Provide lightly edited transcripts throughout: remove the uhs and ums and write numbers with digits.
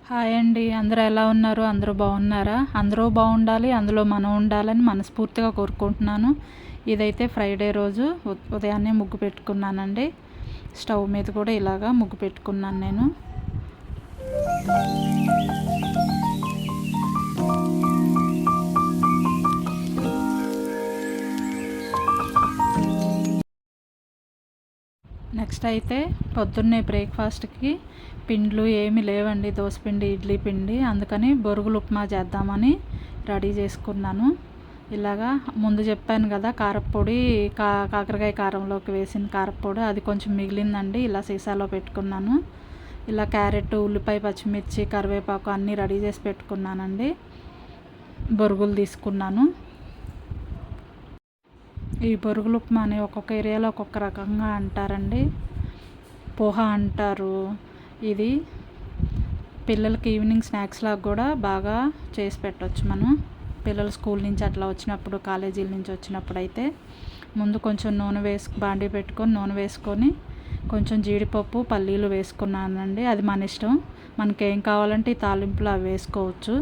Hi అండి. అందరూ ఎలా ఉన్నారు? అందరూ బాగున్నారా? అందరూ బాగుండాలి, అందులో మనం ఉండాలని మనస్ఫూర్తిగా కోరుకుంటున్నాను. ఇదైతే ఫ్రైడే రోజు ఉదయాన్నే ముగ్గు పెట్టుకున్నానండి. స్టవ్ మీద కూడా ఇలాగా ముగ్గు పెట్టుకున్నాను నేను. నెక్స్ట్ అయితే పొద్దున్నే బ్రేక్ఫాస్ట్కి పిండ్లు ఏమీ లేవండి, దోసపిండి ఇడ్లీ పిండి. అందుకని బొరుగులు ఉప్మా చేద్దామని రెడీ చేసుకున్నాను. ఇలాగా ముందు చెప్పాను కదా, కారప్పొడి కాకరకాయ కారంలోకి వేసిన కారప్పొడి అది కొంచెం మిగిలిందండి. ఇలా సీసాలో పెట్టుకున్నాను. ఇలా క్యారెట్, ఉల్లిపాయ, పచ్చిమిర్చి, కరివేపాకు అన్నీ రెడీ చేసి పెట్టుకున్నానండి. బొరుగులు తీసుకున్నాను. ఈ బొరుగులు ఉప్మా అని ఒక్కొక్క ఏరియాలో ఒక్కొక్క రకంగా అంటారండి. పోహా అంటారు. ఇది పిల్లలకి ఈవినింగ్ స్నాక్స్ లాగా కూడా బాగా చేసి పెట్టవచ్చు మనం. పిల్లలు స్కూల్ నుంచి అట్లా వచ్చినప్పుడు, కాలేజీల నుంచి వచ్చినప్పుడు అయితే ముందు కొంచెం బాండీ పెట్టుకొని నూనె వేసుకొని కొంచెం జీడిపప్పు, పల్లీలు వేసుకున్నానండి. అది మన ఇష్టం, మనకేం కావాలంటే ఈ తాలింపులు అవి వేసుకోవచ్చు.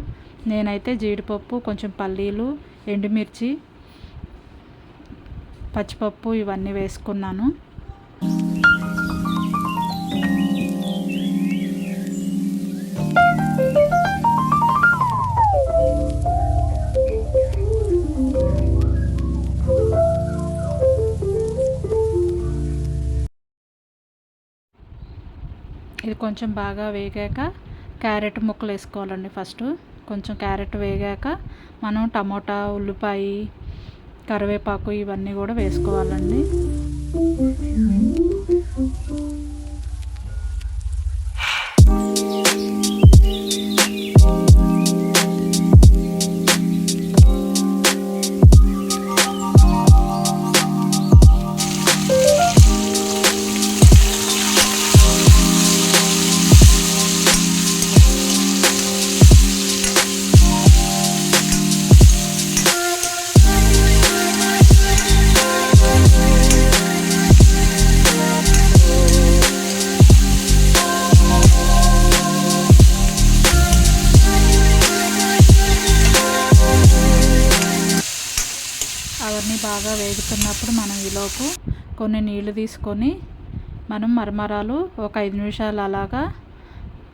నేనైతే జీడిపప్పు, కొంచెం పల్లీలు, ఎండుమిర్చి, పచ్చిపప్పు ఇవన్నీ వేసుకున్నాను. ఇది కొంచెం బాగా వేగాక క్యారెట్ ముక్కలు వేసుకోవాలండి. ఫస్ట్ కొంచెం క్యారెట్ వేగాక మనం టమోటా, ఉల్లిపాయ, కరివేపాకు ఇవన్నీ కూడా వేసుకోవాలండి. అవన్నీ బాగా వేగుతున్నప్పుడు మనం ఈలోపు కొన్ని నీళ్లు తీసుకొని మనం మరమరాలు ఒక 5 నిమిషాలు అలాగా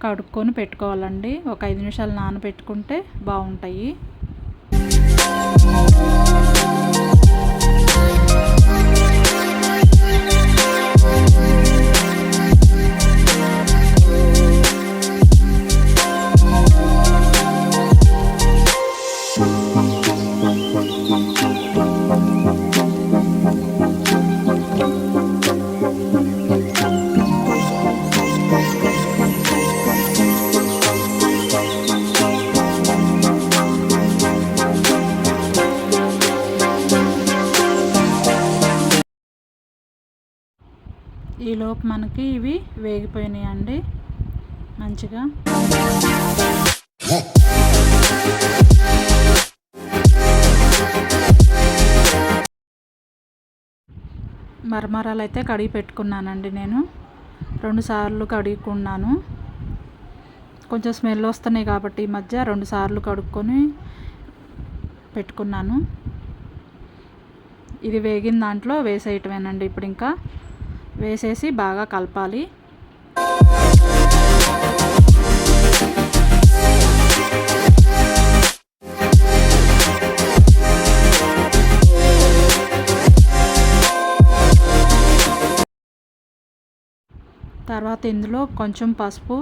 కడుక్కొని పెట్టుకోవాలండి. ఒక 5 నిమిషాలు నానబెట్టుకుంటే బాగుంటాయి. ఈలోపు మనకి ఇవి వేగిపోయినాయండి మంచిగా. మరమరాలు అయితే కడిగి పెట్టుకున్నానండి. నేను 2 సార్లు కడుక్కున్నాను. కొంచెం స్మెల్ వస్తున్నాయి కాబట్టి ఈ మధ్య 2 సార్లు కడుక్కొని పెట్టుకున్నాను. ఇది వేగిన దాంట్లో వేసేయటమేనండి. ఇప్పుడు ఇంకా వేసేసి బాగా కలపాలి. తర్వాత ఇందులో కొంచెం పసుపు,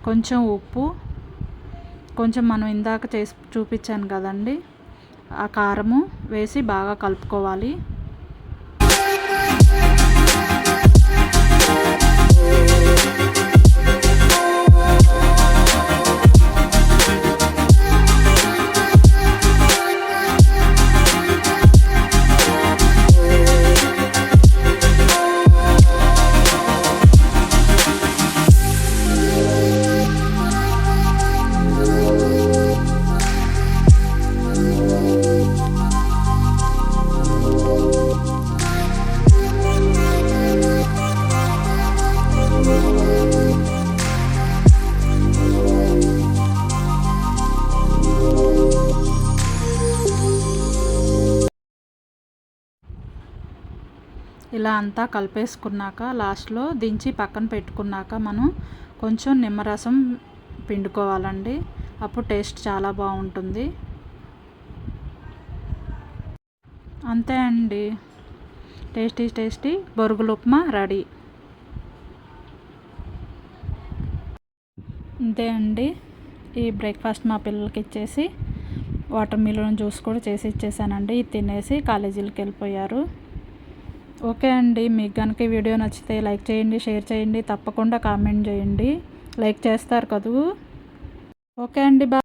కొంచెం ఉప్పు, కొంచెం మనం ఇందాక చేసి చూపించాను కదండి ఆ కారము వేసి బాగా కలుపుకోవాలి. ఇలా అంతా కలిపేసుకున్నాక లాస్ట్లో దించి పక్కన పెట్టుకున్నాక మనం కొంచెం నిమ్మరసం పిండుకోవాలండి. అప్పుడు టేస్ట్ చాలా బాగుంటుంది. అంతే అండి, టేస్టీ బొరుగుల ఉప్మా రెడీ. అంతే అండి, ఈ బ్రేక్ఫాస్ట్ మా పిల్లలకి ఇచ్చేసి వాటర్ మిలన్ జ్యూస్ కూడా చేసి ఇచ్చేసానండి. ఇది తినేసి కాలేజీలకు వెళ్ళిపోయారు. ఓకే అండి, మీకు కనుక ఈ వీడియో నచ్చితే లైక్ చేయండి, షేర్ చేయండి, తప్పకుండా కామెంట్ చేయండి. లైక్ చేస్తారు కదూ. ఓకే అండి, బాయ్.